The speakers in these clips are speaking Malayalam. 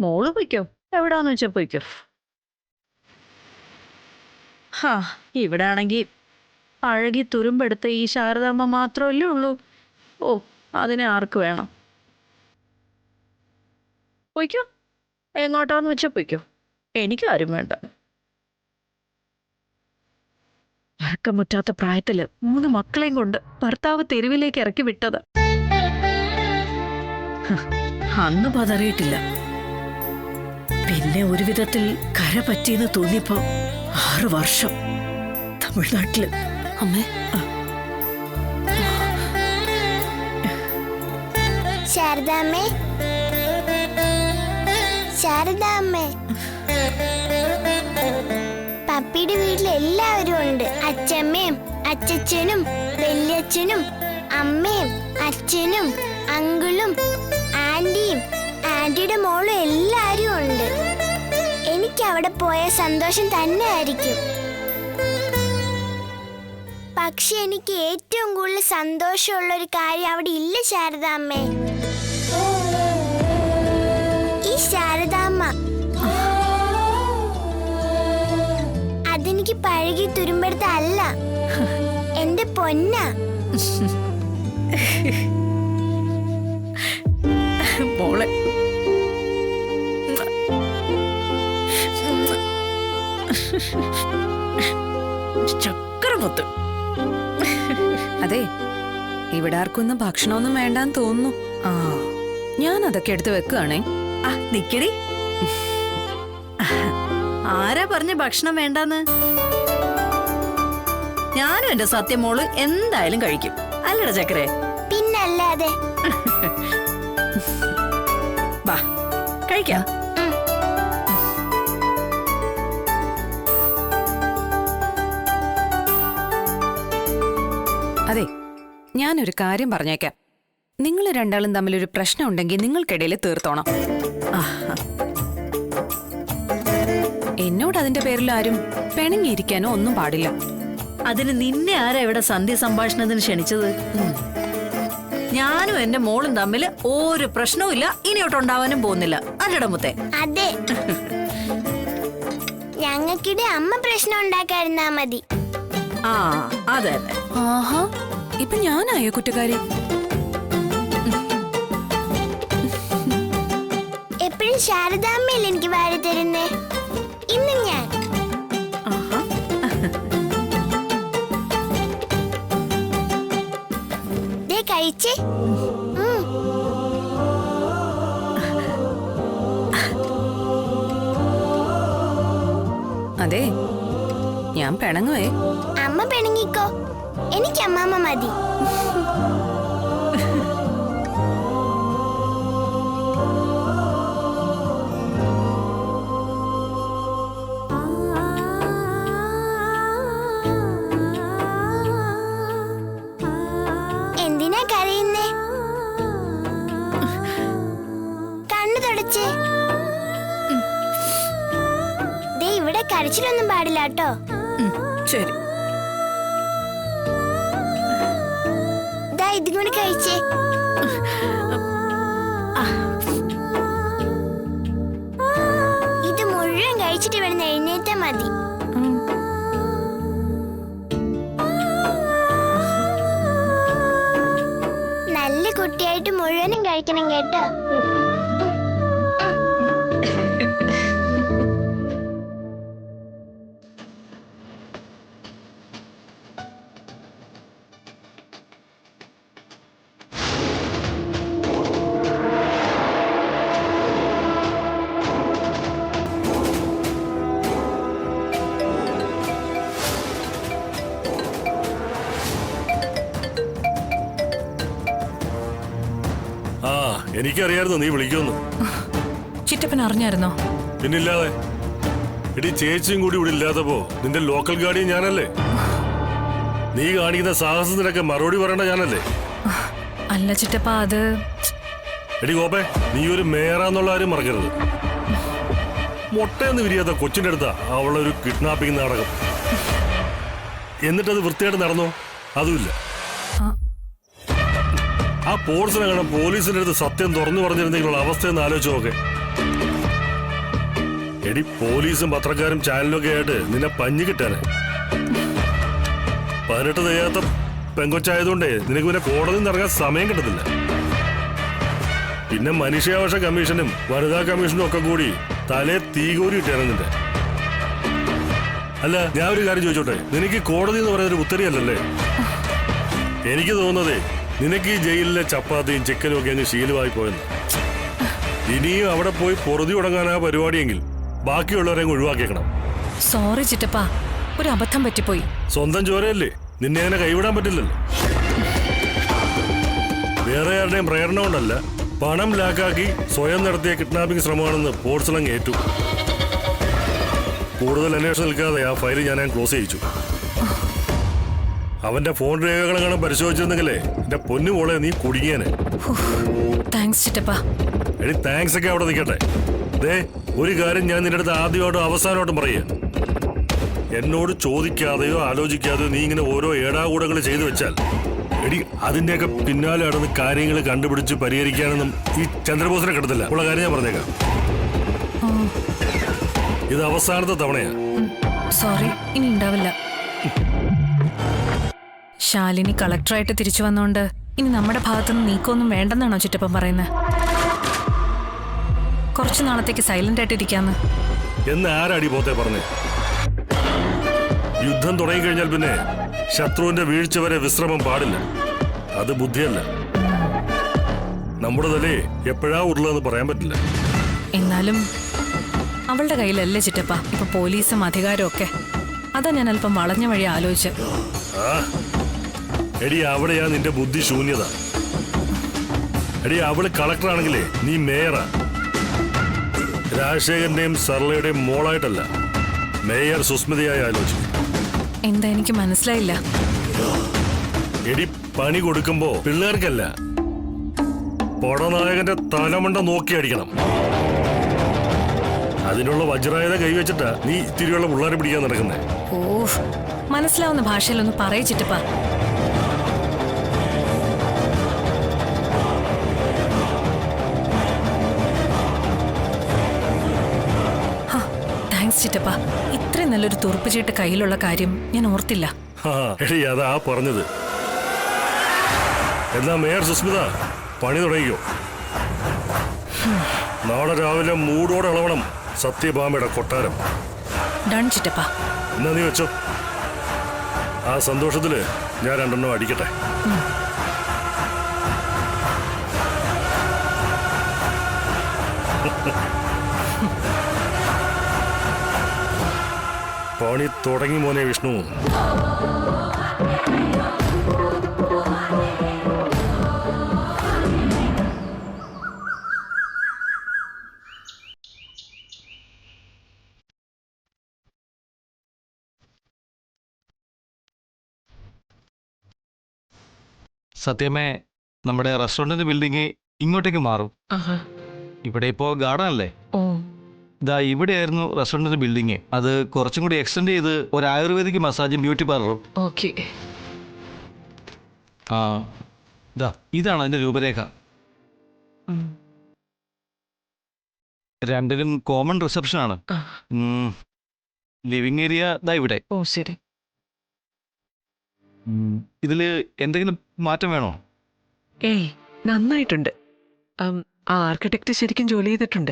മോള് പൊയ്ക്കോ, എവിടാന്ന് വെച്ചാ പൊയ്ക്കോ. ഹാ, ഇവിടെ ആണെങ്കി അഴകി തുരുമ്പെടുത്ത ഈ ശാരദാമ്മ മാത്രമല്ലേ ഉള്ളൂ. ഓ, അതിനെ ആർക്ക് വേണം? പൊയ്ക്കോ, എങ്ങോട്ടാന്ന് വെച്ചാ പൊയ്ക്കോ, എനിക്കാരും വേണ്ട. വഴക്കമുറ്റാത്ത പ്രായത്തില് 3 മക്കളെയും കൊണ്ട് ഭർത്താവ് തെരുവിലേക്ക് ഇറക്കി വിട്ടത്. അന്ന് പതറിയിട്ടില്ല. പിന്നെ ഒരു വിധത്തിൽ കര പറ്റിയെന്ന് തോന്നിയപ്പോ 6 വർഷം തമിഴ്നാട്ടില്. അമ്മേ, ശാരദാമ്മേ, ശാരദാമ്മേ, പപ്പിയുടെ വീട്ടിൽ എല്ലാവരും ഉണ്ട്. അച്ഛമ്മയും അച്ഛനും വല്യച്ഛനും അമ്മയും അച്ഛനും അങ്കിളും ആന്റിയും ആന്റിയുടെ മോളും എല്ലാരും ഉണ്ട്. എനിക്ക് അവിടെ പോയ സന്തോഷം തന്നെ ആയിരിക്കും. പക്ഷെ എനിക്ക് ഏറ്റവും കൂടുതൽ സന്തോഷമുള്ള ഒരു കാര്യം അവിടെ ഇല്ല ശാരദാമ്മേ. ഈ ശാരദാമ്മ അതെനിക്ക് പഴകി തുരുമ്പെടുത്ത അല്ല, എന്റെ പൊന്ന. മോളെ ചക്കരമുത്ത്. അതെ, ഇവിടെ ആർക്കൊന്നും ഭക്ഷണമൊന്നും വേണ്ടാന്ന് തോന്നുന്നു. ആ, ഞാൻ അതൊക്കെ എടുത്ത് വെക്കുകയാണേ. ആ, നിക്കടി. ആരാ പറഞ്ഞ ഭക്ഷണം വേണ്ടാന്ന്? ഞാനും എന്റെ സത്യമോള് എന്തായാലും കഴിക്കും, അല്ലട ചക്കരെ? പിന്നല്ലാതെ. വാ കഴിക്കാം. അതെ, ഞാനൊരു കാര്യം പറഞ്ഞേക്കാം. നിങ്ങൾ രണ്ടാളും തമ്മിലൊരു പ്രശ്നം ഉണ്ടെങ്കിൽ നിങ്ങൾക്കിടയിൽ തീർത്തോണം. എന്നോട് അതിന്റെ പേരിൽ ആരും പിണങ്ങിയിരിക്കാനോ ഒന്നും പാടില്ല. അതിന് നിന്നെ ആരാ ഇവിടെ സന്ധ്യ സംഭാഷണത്തിന് ക്ഷണിച്ചത്? ഞാനും എന്റെ മോളും തമ്മിൽ ഒരു പ്രശ്നവും ഇല്ല, ഇനിയോട്ടുണ്ടാവാനും പോകുന്നില്ല, അല്ലട മുത്തേ? അതെ, ഞങ്ങൾക്കിടെ അമ്മ പ്രശ്നം ഉണ്ടാക്കാതിരുന്നാ മതി. ആ, അതെ. ആഹാ, ഇപ്പൊ ഞാനായോ കുറ്റക്കാരി? എപ്പോഴും ശാരദാമ്മയല്ലേ എനിക്ക് വാരി തരുന്നേ. ഇന്ന് ഞാൻ കഴിച്ചേ. അതെ, ഞാൻ പിണങ്ങുവേ. അമ്മ പിണങ്ങിക്കോ, എനിക്ക് അമ്മാമ്മ മതി. എന്തിനാ കരയുന്നേ? കണ്ണു തുടച്ചേ. ദേ, ഇവിടെ കരച്ചിലൊന്നും പാടില്ല കേട്ടോ. ശരി. ഇതും കൂടി കഴിച്ചേ. ഇത് മുഴുവൻ കഴിച്ചിട്ട് ഇവിടുന്ന് എഴുന്നേറ്റാ മതി. നല്ല കുട്ടിയായിട്ട് മുഴുവനും കഴിക്കണം കേട്ടോ. എനിക്കറിയായിരുന്നു നീ വിളിക്കുമെന്ന്. ചിറ്റപ്പൻ അറിഞ്ഞായിരുന്നോ? പിന്നില്ലാതെ. എടി, ചേച്ചിയും കൂടി ഇവിടെ ഇല്ലാത്തപ്പോ നിന്റെ ലോക്കൽ ഗാർഡിയൻ ഞാനല്ലേ. നീ കാണിക്കുന്ന സാഹസത്തിനൊക്കെ മറുപടി പറയേണ്ട ഞാനല്ലേ. അല്ല ചിറ്റപ്പ, അത് എടി ഗോപേ, നീ ഒരു മേയറാന്നുള്ള കാര്യം മറക്കരുത്. മുട്ടയെന്ന് വിരിയാത്ത കൊച്ചിന്റെ അടുത്താ അവളെ ഒരു കിഡ്നാപ്പിംഗ് നാടകം. എന്നിട്ടത് വൃത്തിയായിട്ട് നടന്നോ? അതുമില്ല. ആ പോർസിനെ കാണാൻ പോലീസിന്റെ അടുത്ത് സത്യം തുറന്നു പറഞ്ഞിരുന്നെങ്കിലുള്ള അവസ്ഥയെന്ന് ആലോചിച്ച് നോക്കെ. എടി പോലീസും പത്രക്കാരും ചാനലും ഒക്കെ ആയിട്ട് നിന്നെ പഞ്ഞു കിട്ടാന് 18 തികയാത്ത പെങ്കൊച്ചായതുകൊണ്ടേ നിനക്ക് പിന്നെ കോടതിയിൽ നിന്ന് ഇറങ്ങാൻ സമയം കിട്ടത്തില്ല. പിന്നെ മനുഷ്യാവകാശ കമ്മീഷനും വനിതാ കമ്മീഷനും ഒക്കെ കൂടി തലേ തീകോരി ഇട്ടാണ് നിന്റെ. അല്ല, ഞാൻ ഒരു കാര്യം ചോദിച്ചോട്ടെ, നിനക്ക് കോടതി എന്ന് പറയുന്നൊരു ഉത്തരയല്ലല്ലേ? എനിക്ക് തോന്നുന്നതേ നിനക്ക് ഈ ജയിലിലെ ചപ്പാത്തിയും ചിക്കനും ഒക്കെ അങ്ങ് ശീലമായി പോയെന്ന്. ഇനിയും അവിടെ പോയി പൊറുതി തുടങ്ങാൻ ആ പരിപാടിയെങ്കിൽ ബാക്കിയുള്ളവരെ അങ്ങ് ഒഴിവാക്കിയേക്കണം. സോറി ചിറ്റപ്പ, ഒരു അബദ്ധം പറ്റിപ്പോയി. സ്വന്തം ചോരയല്ലേ, നിന്നെ അങ്ങനെ കൈവിടാൻ പറ്റില്ലല്ലോ. വേറെ ആരുടെയും പ്രേരണ കൊണ്ടല്ല, പണം ലാക്കാക്കി സ്വയം നടത്തിയ കിഡ്നാപ്പിംഗ് ശ്രമമാണെന്ന് പോർട്സലങ്ങ് ഏറ്റു. കൂടുതൽ അന്വേഷണം നിൽക്കാതെ ആ ഫയൽ ഞാൻ ക്ലോസ് ചെയ്യിച്ചു. അവന്റെ ഫോൺ രേഖകളെങ്ങനെ പരിശോധിച്ചിരുന്നെങ്കിലേ എന്റെ പൊന്നു മോളെ നീ കുടുങ്ങിയാനെ. താങ്ക്സ് ചിറ്റപ്പ. എടി താങ്ക്സ് ഒക്കെ അവിടെ നിൽക്കട്ടെ. ദേ, ഒരു കാര്യം ഞാൻ നിന്റെ അടുത്ത് ആദ്യമായിട്ടും അവസാനമായിട്ടും പറയുക, എന്നോട് ചോദിക്കാതെയോ ആലോചിക്കാതെയോ നീ ഇങ്ങനെ ഓരോ ഏടാകൂടങ്ങൾ ചെയ്തു വെച്ചാൽ എടി അതിന്റെയൊക്കെ പിന്നാലെ നടന്ന് കാര്യങ്ങൾ കണ്ടുപിടിച്ച് പരിഹരിക്കാനൊന്നും ഈ ചന്ദ്രബോസിനെ കിട്ടത്തില്ല. ഉള്ള കാര്യം ഞാൻ പറഞ്ഞേക്കാം. ഇത് അവസാനത്തെ തവണയാ. സോറി, ഇനി ഉണ്ടാവില്ല. ശാലിനി കളക്ടറായിട്ട് തിരിച്ചു വന്നോണ്ട് ഇനി നമ്മുടെ ഭാഗത്തുനിന്ന് നീക്കമൊന്നും വേണ്ടെന്നാണോ ചിറ്റപ്പൻ പറയുന്നത്? കുറച്ചു നാളത്തേക്ക് സൈലന്റ് ആയിട്ട് ഇരിക്കാന്ന്. എന്ന് ആരാടി പോത്തെ പറഞ്ഞേ? യുദ്ധം തുടങ്ങിക്കഴിഞ്ഞാൽ പിന്നെ ശത്രുവിന്റെ വീഴ്ച വരെ വിശ്രമം പാടില്ല. അത് ബുദ്ധിയല്ല. നമ്മുടെ തലേ എപ്പോഴാ ഉരുളെന്ന് പറയാൻ പറ്റില്ല. എന്നാലും അവളുടെ കയ്യിലല്ലേ ചിറ്റപ്പ ഇപ്പൊ പോലീസും അധികാരവും ഒക്കെ. അതാ ഞാൻ അല്പം വളഞ്ഞ വഴി ആലോചിച്ച്. ആ എടി, അവിടെയാ നിന്റെ ബുദ്ധി ശൂന്യത. എടി, അവള് കളക്ടറാണെങ്കിലേ നീ മേയറാ. രാജശേഖരന്റെയും സർലയുടെയും മോളായിട്ടല്ല, മേയർ സുസ്മിതയായി ആലോചിക്കും. എന്താ എനിക്ക് മനസ്സിലായില്ല. എടി, പണി കൊടുക്കുമ്പോ പിള്ളേർക്കല്ല, പടനായകന്റെ തലമണ്ട നോക്കി അടിക്കണം. അതിനുള്ള വജ്രായുധ കൈവച്ചിട്ടാ നീ ഇത്തിരിയുള്ള പിള്ളേരെ പിടിക്കാൻ നടക്കുന്നേ. ഓ, മനസ്സിലാവുന്ന ഭാഷയിലൊന്ന് പറയിച്ചിട്ടപ്പാ. താങ്ക്സ് ചിറ്റപ്പ. ഇത്രയും നല്ലൊരു തുറുപ്പുചീട്ട് കയ്യിലുള്ള കാര്യം ഞാൻ ഓർത്തില്ല. എടി, അതാ പറഞ്ഞത്. എന്നാ മേയർ സുസ്മിത പണി തുടങ്ങിക്കോ. നാളെ രാവിലെ മൂടോടെ ഇളവണം സത്യഭാമയുടെ കൊട്ടാരം. ഡൺ ചിറ്റപ്പ. എന്നാ നീ വെച്ചോ. ആ സന്തോഷത്തില് ഞാൻ 2 എണ്ണം അടിക്കട്ടെ. പണി തുടങ്ങി മോനെ വിഷ്ണു. സത്യമേ, നമ്മുടെ റെസ്റ്റോറൻറ്റിന്റെ ബിൽഡിംഗ് ഇങ്ങോട്ടേക്ക് മാറും. ഇവിടെ ഇപ്പോൾ ഗാർഡൻ അല്ലേ? ഇതാ ഇവിടെയായിരുന്നു റെസ്റ്റോറൻറ്റിന്റെ ബിൽഡിംഗ്. അത് കുറച്ചും കൂടി എക്സ്റ്റെൻഡ് ചെയ്ത് ഒരു ആയുർവേദിക് മസാജും ബ്യൂട്ടി പാർലറും. ഓക്കെ. ആ ഇതാ ഇതാണ് അതിന്റെ രൂപരേഖ. രണ്ടിനും കോമൺ റിസപ്ഷൻ ആണ്. ലിവിംഗ് ഏരിയ ദാ ഇവിടെ. ഓ ശരി. ഇതില് എന്തെങ്കിലും മാറ്റം വേണോ? ഏയ്, നന്നായിട്ടുണ്ട്. ആർക്കിടെക്ട് ശരിക്കും ജോലി ചെയ്തിട്ടുണ്ട്.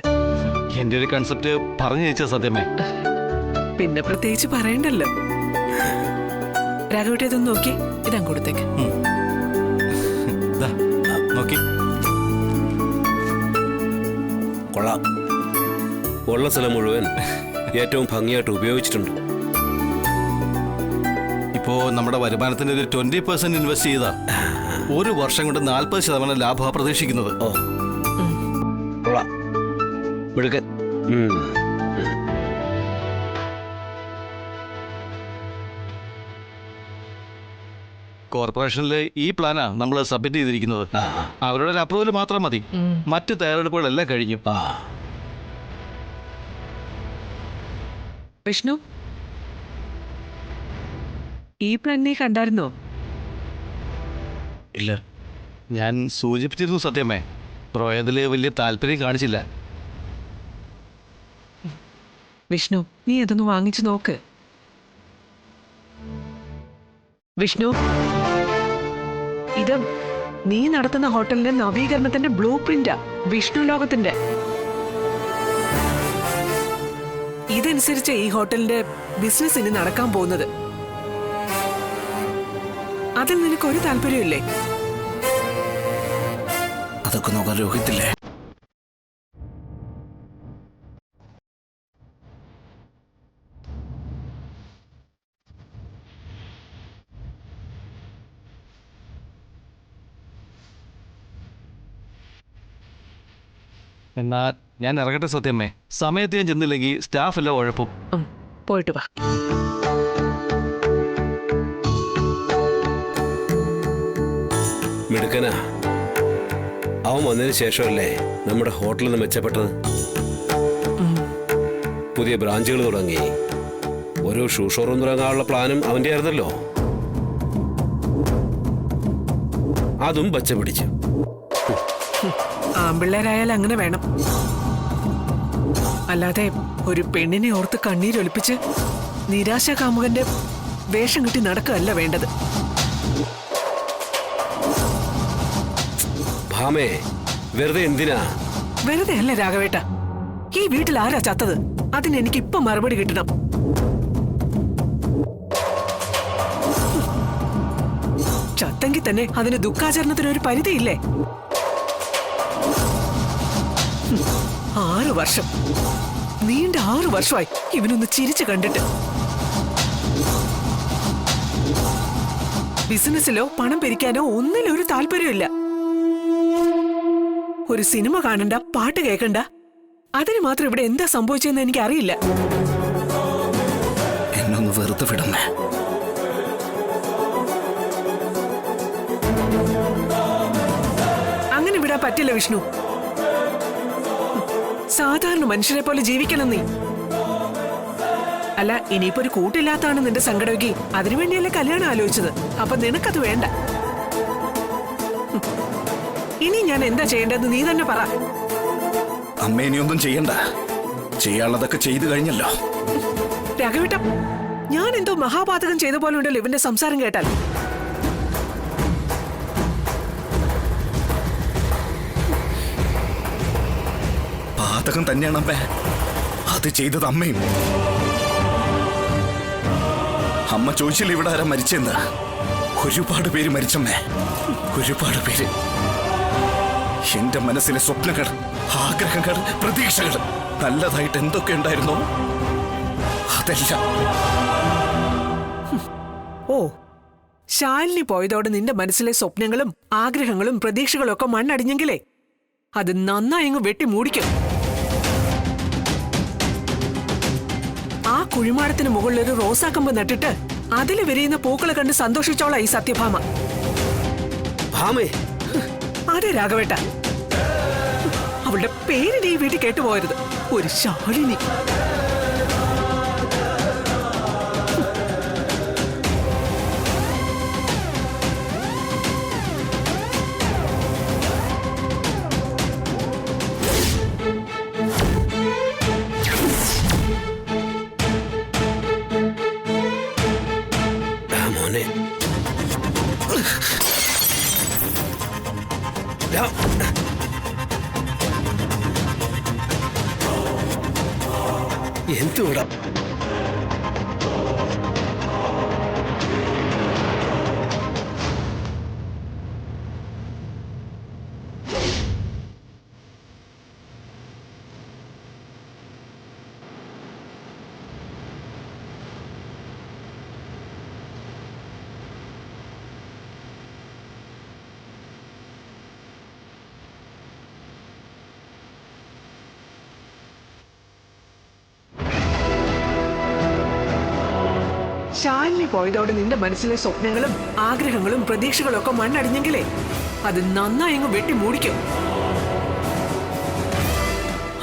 എന്റെ ഒരു കൺസെപ്റ്റ് പറഞ്ഞു ജയിച്ച സത്യമേ. പിന്നെ പ്രത്യേകിച്ച് പറയണ്ടല്ലോ. രാഘവട്ടെ ഇതൊന്ന് നോക്കി, ഇതാ കൊടുത്തേക്ക്. നോക്കി കൊള്ളാം. ഉള്ള സ്ഥലം മുഴുവൻ ഏറ്റവും ഭംഗിയായിട്ട് ഉപയോഗിച്ചിട്ടുണ്ട്. ഇപ്പോ നമ്മുടെ വരുമാനത്തിന്റെ ഒരു 20% ഇൻവെസ്റ്റ് ചെയ്താ 1 വർഷം കൊണ്ട് 40% ലാഭമാണ് പ്രതീക്ഷിക്കുന്നത്. ഓ, കൊള്ളാം. മിടുക്കൻ. കോർപ്പറേഷനിലെ ഈ പ്ലാനാ നമ്മൾ സബ്മിറ്റ് ചെയ്തിരിക്കുന്നത്. അവരുടെ ഒരു അപ്രൂവൽ മാത്രം മതി. മറ്റ് തയ്യാറെടുപ്പുകളെല്ലാം കഴിഞ്ഞു. വിഷ്ണു, ഈ പ്ലാൻ നീ കണ്ടായിരുന്നോ? ഇല്ല, ഞാൻ സൂചിപ്പിച്ചിരുന്നു സത്യമേ. റോയ് അതിൽ വലിയ താല്പര്യം കാണിച്ചില്ല. വിഷ്ണു നീ അതൊന്ന് വാങ്ങിച്ചു നോക്ക്. വിഷ്ണു, ഇത് നീ നടത്തുന്ന ഹോട്ടലിന്റെ നവീകരണത്തിന്റെ ബ്ലൂ പ്രിന്റാ, വിഷ്ണു ലോകത്തിന്റെ. ഇതനുസരിച്ച് ഈ ഹോട്ടലിന്റെ ബിസിനസ് ഇനി നടക്കാൻ പോകുന്നത്. അതിൽ നിനക്ക് ഒരു താല്പര്യമില്ലേ? അതൊക്കെ നോക്കാൻ രോഹിത്തില്ലേ? എന്നാ ഞാൻ ഇറങ്ങട്ടെ സത്യമ്മേ. സമയത്ത് ഞാൻ ചെന്നില്ലെങ്കിൽ സ്റ്റാഫ് എല്ലാം ഉഴപ്പും. പോയിട്ട് വാ. മിടുക്കനാ. അവൻ വന്നതിന് ശേഷമല്ലേ നമ്മുടെ ഹോട്ടലിൽ നിന്ന് മെച്ചപ്പെട്ടത്. പുതിയ ബ്രാഞ്ചുകൾ തുടങ്ങി. ഒരു ഷൂ ഷോറൂം തുടങ്ങാനുള്ള പ്ലാനും അവന്റെ ആയിരുന്നല്ലോ. അതും പച്ച പിടിച്ചു. ആമ്പിള്ളേരായാൽ അങ്ങനെ വേണം. അല്ലാതെ ഒരു പെണ്ണിനെ ഓർത്ത് കണ്ണീരൊലിപ്പിച്ച് നിരാശ കാമുകന്റെ വേഷം കിട്ടി നടക്കുകയല്ല വേണ്ടത്. ഭാമേ, വെറുതെ എന്തിനാ? വെറുതെ അല്ല രാഘവേട്ട. ഈ വീട്ടിൽ ആരാ ചത്തത്? അതിന് എനിക്ക് ഇപ്പൊ മറുപടി കിട്ടണം. ചത്തെങ്കിൽ തന്നെ അതിന് ദുഃഖാചരണത്തിന് ഒരു പരിധിയില്ലേ? 6 വർഷം, നീണ്ട 6 വർഷമായി ഇവനൊന്ന് ചിരിച്ചു കണ്ടിട്ട്. ബിസിനസ്സിലോ പണം പിരിക്കാനോ ഒന്നിലൊരു താല്പര്യമില്ല. ഒരു സിനിമ കാണണ്ട, പാട്ട് കേൾക്കണ്ട, അതിന് മാത്രം ഇവിടെ എന്താ സംഭവിച്ചതെന്ന് എനിക്ക് അറിയില്ല. എന്നൊന്ന് വെറുതെ വിടണേ. അങ്ങനെ വിടാൻ പറ്റില്ല വിഷ്ണു. സാധാരണ മനുഷ്യരെ പോലെ ജീവിക്കണം നീ. അല്ല, ഇനിയിപ്പോ ഒരു കൂട്ടില്ലാത്താണ് നിന്റെ സങ്കടമെങ്കിൽ അതിനുവേണ്ടിയല്ലേ കല്യാണം ആലോചിച്ചത്. അപ്പൊ നിനക്കത് വേണ്ട. ഇനി ഞാൻ എന്താ ചെയ്യേണ്ടതെന്ന് നീ തന്നെ പറ. അമ്മ ഇനിയൊന്നും ചെയ്യണ്ട, ചെയ്യാനുള്ളതൊക്കെ ചെയ്തു കഴിഞ്ഞല്ലോ. രാഘവേട്ട, ഞാൻ എന്തോ മഹാപാതകം ചെയ്ത പോലെ ഉണ്ടല്ലോ ഇവന്റെ സംസാരം കേട്ടാൽ. പാതകം തന്നെയാണ് അമ്മ. അത് ചെയ്തത് അമ്മയും. അമ്മ ചോദിച്ചില്ല ഇവിടെ ആരാ മരിച്ചെന്ന്. ഒരുപാട് പേര് മരിച്ചമ്മേ, ഒരുപാട് പേര്. എന്റെ മനസ്സിലെ സ്വപ്നങ്ങൾ, ആഗ്രഹങ്ങൾ, പ്രതീക്ഷകൾ, നല്ലതായിട്ട് എന്തൊക്കെ ഉണ്ടായിരുന്നോ അതെല്ലാം. ഓ, ശാലിനി പോയതോടെ നിന്റെ മനസ്സിലെ സ്വപ്നങ്ങളും ആഗ്രഹങ്ങളും പ്രതീക്ഷകളും ഒക്കെ മണ്ണടിഞ്ഞെങ്കിലേ അത് നന്നായി അങ്ങ് വെട്ടി മൂടിക്കും. ആ കുഴിമാടത്തിന് മുകളിൽ ഒരു റോസാക്കമ്പ് നട്ടിട്ട് അതിൽ വിരിയുന്ന പൂക്കളെ കണ്ട് സന്തോഷിച്ചോളാം ഈ സത്യഭാമ. ഭാമേ, അതെ രാഘവേട്ട, അവളുടെ പേര് നീ വീട്ടിൽ കേട്ടുപോകരുത്. ഒരു ശാലിനി. മോനെ, എന്തുവിടാം. ശാലിനി പോയതോടെ നിന്റെ മനസ്സിലെ സ്വപ്നങ്ങളും ആഗ്രഹങ്ങളും പ്രതീക്ഷകളും ഒക്കെ മണ്ണടിഞ്ഞെങ്കിലേ അത് നന്നായി അങ്ങ് വെട്ടി മൂടിക്കും.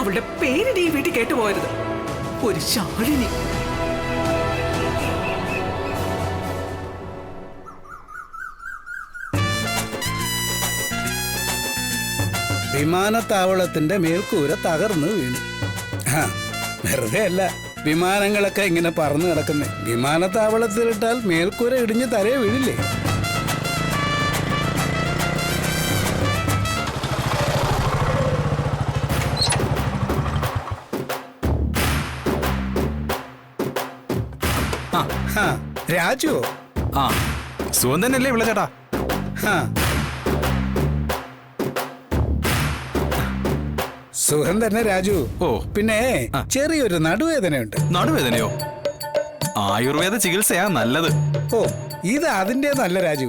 അവളുടെ പേര് നീ വീട്ടിൽ കേട്ടുപോകരുത്. ഒരു ശാലിനി. വിമാനത്താവളത്തിന്റെ മേൽക്കൂര തകർന്നു വീണു. വെറുതെ അല്ല, വിമാനങ്ങളൊക്കെ ഇങ്ങനെ പറന്നു കിടക്കുന്നേ. വിമാനത്താവളത്തിലിട്ടാൽ മേൽക്കൂര ഇടിഞ്ഞ് തലയെ വീഴില്ലേ? ആ, രാജു. ആ സുഖം തന്നെയല്ലേ വിളിച്ചേട്ടാ? ആ, സുഖം തന്നെ രാജു. ഓ പിന്നെ ചെറിയൊരു നടുവേദനയുണ്ട്. നടുവേദനയോ? ആയുർവേദ ചികിത്സയാ നല്ലത്. ഓ, ഇത് അതിന്റെ നല്ല രാജു.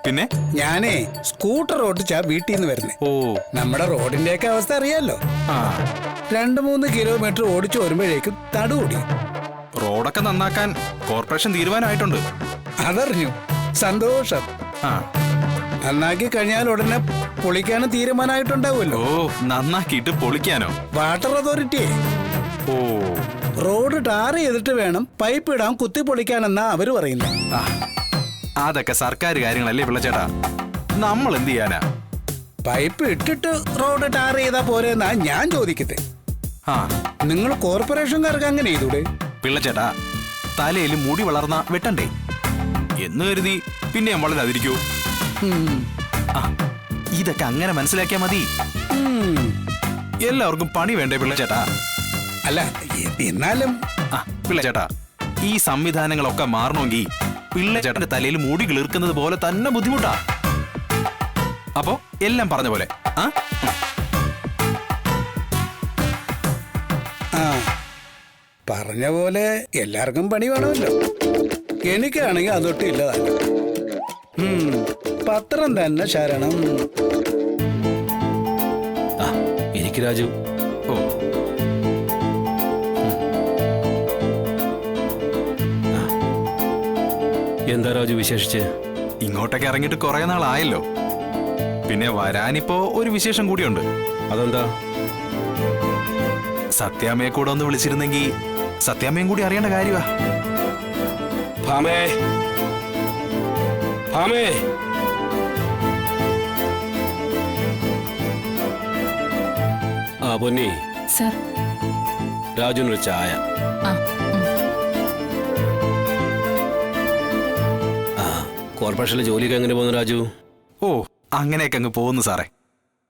പിന്നെ ഞാനേ സ്കൂട്ടർ ഓടിച്ചാ വീട്ടിൽ നിന്ന് വരുന്നേ. ഓ നമ്മുടെ റോഡിന്റെയൊക്കെ അവസ്ഥ അറിയാലോ. ആ 2-3 കിലോമീറ്റർ ഓടിച്ചു വരുമ്പോഴേക്കും തടുകൂടി. റോഡൊക്കെ നന്നാക്കാൻ കോർപ്പറേഷൻ തീരുമാനമായിട്ടുണ്ട്. അതറിഞ്ഞു, സന്തോഷം. ആ നന്നാക്കി കഴിഞ്ഞാൽ ഉടനെ പൊളിക്കാനും തീരുമാനമായിട്ടുണ്ടാവുമല്ലോ. ഓ നന്നാക്കിയിട്ട് പൊളിക്കാനോ? വാട്ടർ അതോറിറ്റിയെ ഓ റോഡ് ടാർ ചെയ്തിട്ട് വേണം പൈപ്പ് ഇടാൻ കുത്തി പൊളിക്കാനെന്നാ അവര് പറയുന്നത്. ആ, അതൊക്കെ സർക്കാർ കാര്യങ്ങളല്ലേ പിള്ളച്ചേട്ടാ, നമ്മൾ എന്ത് ചെയ്യാനാ? പൈപ്പ് ഇട്ടിട്ട് റോഡ് ടാർ ചെയ്താ പോരെന്നാ ഞാൻ ചോദിക്കട്ടെ. ആ നിങ്ങൾ കോർപ്പറേഷൻകാർക്ക് അങ്ങനെ ചെയ്തൂടെ? പിള്ളച്ചേട്ടാ, തലയിൽ മുടി വളർന്ന വെട്ടണ്ടേ എന്ന് കരുതി പിന്നെ നമ്മൾ അതിരിക്കൂ. ആ ഇതൊക്കെ അങ്ങനെ മനസ്സിലാക്കിയാ മതി. എല്ലാവർക്കും പണി വേണ്ടേ പിള്ളച്ചേട്ടാ? അല്ല, എന്നാലും ആ പിള്ളച്ചേട്ടാ, ഈ സംവിധാനങ്ങളൊക്കെ മാറണമെങ്കിൽ പിള്ളച്ചേട്ടന്റെ തലയിൽ മുടി കിളിർക്കുന്നത് പോലെ തന്നെ ബുദ്ധിമുട്ടാ. അപ്പോ എല്ലാം പറഞ്ഞ പോലെ. ആ ആ പറഞ്ഞ പോലെ എല്ലാവർക്കും പണി വേണമല്ലോ. എനിക്കാണെങ്കിൽ അതൊട്ടും ഇല്ലതാണ്. പത്രം തന്നെ ശരണം. എനിക്ക് രാജു. ഓ എന്താ രാജു വിശേഷിച്ച്? ഇങ്ങോട്ടൊക്കെ ഇറങ്ങിയിട്ട് കുറെ നാളായല്ലോ. പിന്നെ വരാനിപ്പോ ഒരു വിശേഷം കൂടിയുണ്ട്. അതെന്താ? സത്യാമ്മയെ കൂടെ ഒന്ന് വിളിച്ചിരുന്നെങ്കിൽ സത്യാമ്മയും കൂടി അറിയേണ്ട കാര്യമാ. ഭാമേ, ഭാമേ. ആ പൊന്നി, സർ. രാജുവിനൊരു ചായ. ആ കോർപ്പറേഷനിലെ ജോലിയൊക്കെ എങ്ങനെ പോകുന്നു രാജു? ഓ അങ്ങനെയൊക്കെ അങ്ങ് പോകുന്നു സാറേ.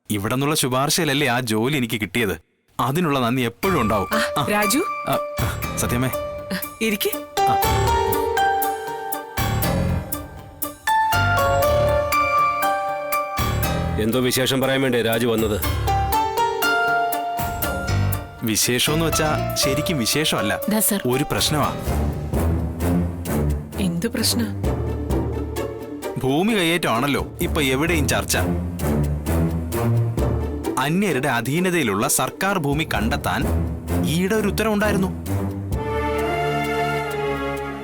ഇവിടെ നിന്നുള്ള ശുപാർശയിലല്ലേ ആ ജോലി എനിക്ക് കിട്ടിയത്. അതിനുള്ള നന്ദി എപ്പോഴും ഉണ്ടാവും. രാജു, ആ, സത്യമേ ഇരിക്കെ. എന്തോ വിശേഷം പറയാൻ വേണ്ടേ രാജു വന്നത്? വിശേഷമെന്ന് വെച്ചാ ശരിക്കും വിശേഷമല്ല, ഒരു പ്രശ്നമാ. എന്ത് പ്രശ്നം? ഭൂമി കയ്യേറ്റമാണല്ലോ ഇപ്പൊ എവിടെയും ചർച്ച. അന്യരുടെ അധീനതയിലുള്ള സർക്കാർ ഭൂമി കണ്ടെത്താൻ ഈയിടെ ഒരു ഉത്തരവുണ്ടായിരുന്നു.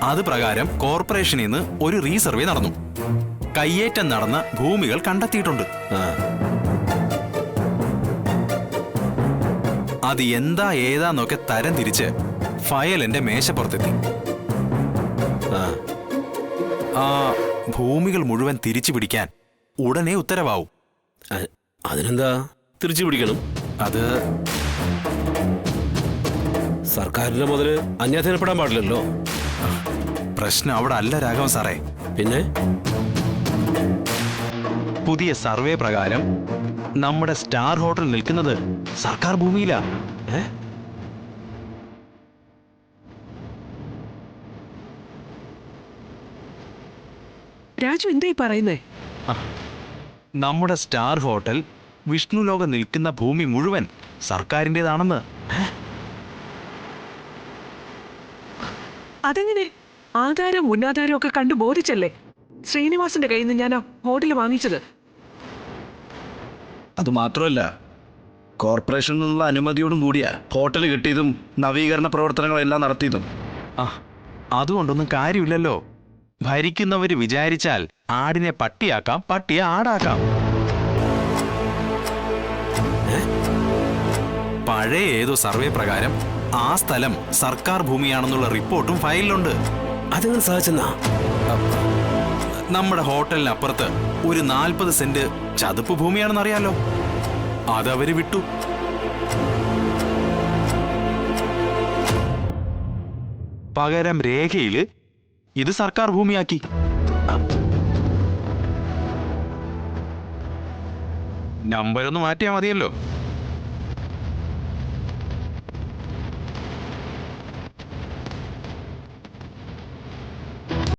അത് പ്രകാരം കോർപ്പറേഷനിൽ നിന്ന് ഒരു റീസർവേ നടന്നു. കയ്യേറ്റം നടന്ന ഭൂമികൾ കണ്ടെത്തിയിട്ടുണ്ട്. അത് എന്താ ഏതാന്നൊക്കെ തരം തിരിച്ച് ഫയൽ എന്റെ മേശപ്പുറത്തെത്തി. ആ ഭൂമികൾ മുഴുവൻ തിരിച്ചു പിടിക്കാൻ ഉടനെ ഉത്തരവാവും. അതിനെന്താ തിരിച്ചു പിടിക്കണം? അത് സർക്കാരിന്റെ മുതല് അന്യാധീനപ്പെടാൻ പാടില്ലല്ലോ. പ്രശ്നം അവിടെ അല്ല രാഘവൻ സാറേ. പിന്നെ പുതിയ സർവേ പ്രകാരം നമ്മുടെ സ്റ്റാർ ഹോട്ടൽ നിൽക്കുന്നത് സർക്കാർ ഭൂമിയിലാ. രാജു എന്തായി പറയുന്നേ? നമ്മുടെ സ്റ്റാർ ഹോട്ടൽ വിഷ്ണുലോക നിൽക്കുന്ന ഭൂമി മുഴുവൻ സർക്കാരിൻ്റെതാണെന്ന്. അതെങ്ങനെ? ആധാരം മുന്നാധാരം ഒക്കെ കണ്ടു ബോധിച്ചല്ലേ ശ്രീനിവാസന്റെ കയ്യിൽ നിന്ന് ഞാൻ ആ ഹോട്ടൽ വാങ്ങിച്ചത്. അതുമാത്രമല്ല, കോർപ്പറേഷനിൽ നിന്നുള്ള അനുമതിയോടും കൂടിയാ ഹോട്ടൽ കിട്ടിയതും നവീകരണ പ്രവർത്തനങ്ങളെല്ലാം നടത്തിയതും. അതുകൊണ്ടൊന്നും കാര്യമില്ലല്ലോ. ഭരിക്കുന്നവര് വിചാരിച്ചാൽ ആടിനെ പട്ടിയാക്കാം, പട്ടിയെ ആടാക്കാം. പഴയ ഏതോ സർവേ പ്രകാരം ആ സ്ഥലം സർക്കാർ ഭൂമിയാണെന്നുള്ള റിപ്പോർട്ടും ഫയലിലുണ്ട്. അതെങ്ങനെ സാധിച്ചെന്നാ? നമ്മുടെ ഹോട്ടലിനപ്പുറത്ത് ഒരു 40 സെന്റ് ചതുപ്പ് ഭൂമിയാണെന്നറിയാലോ. അതവര് വിട്ടു. പകരം രേഖയില് ഇത് സർക്കാർ ഭൂമിയാക്കി. നമ്പരൊന്ന് മാറ്റിയാ മതിയല്ലോ.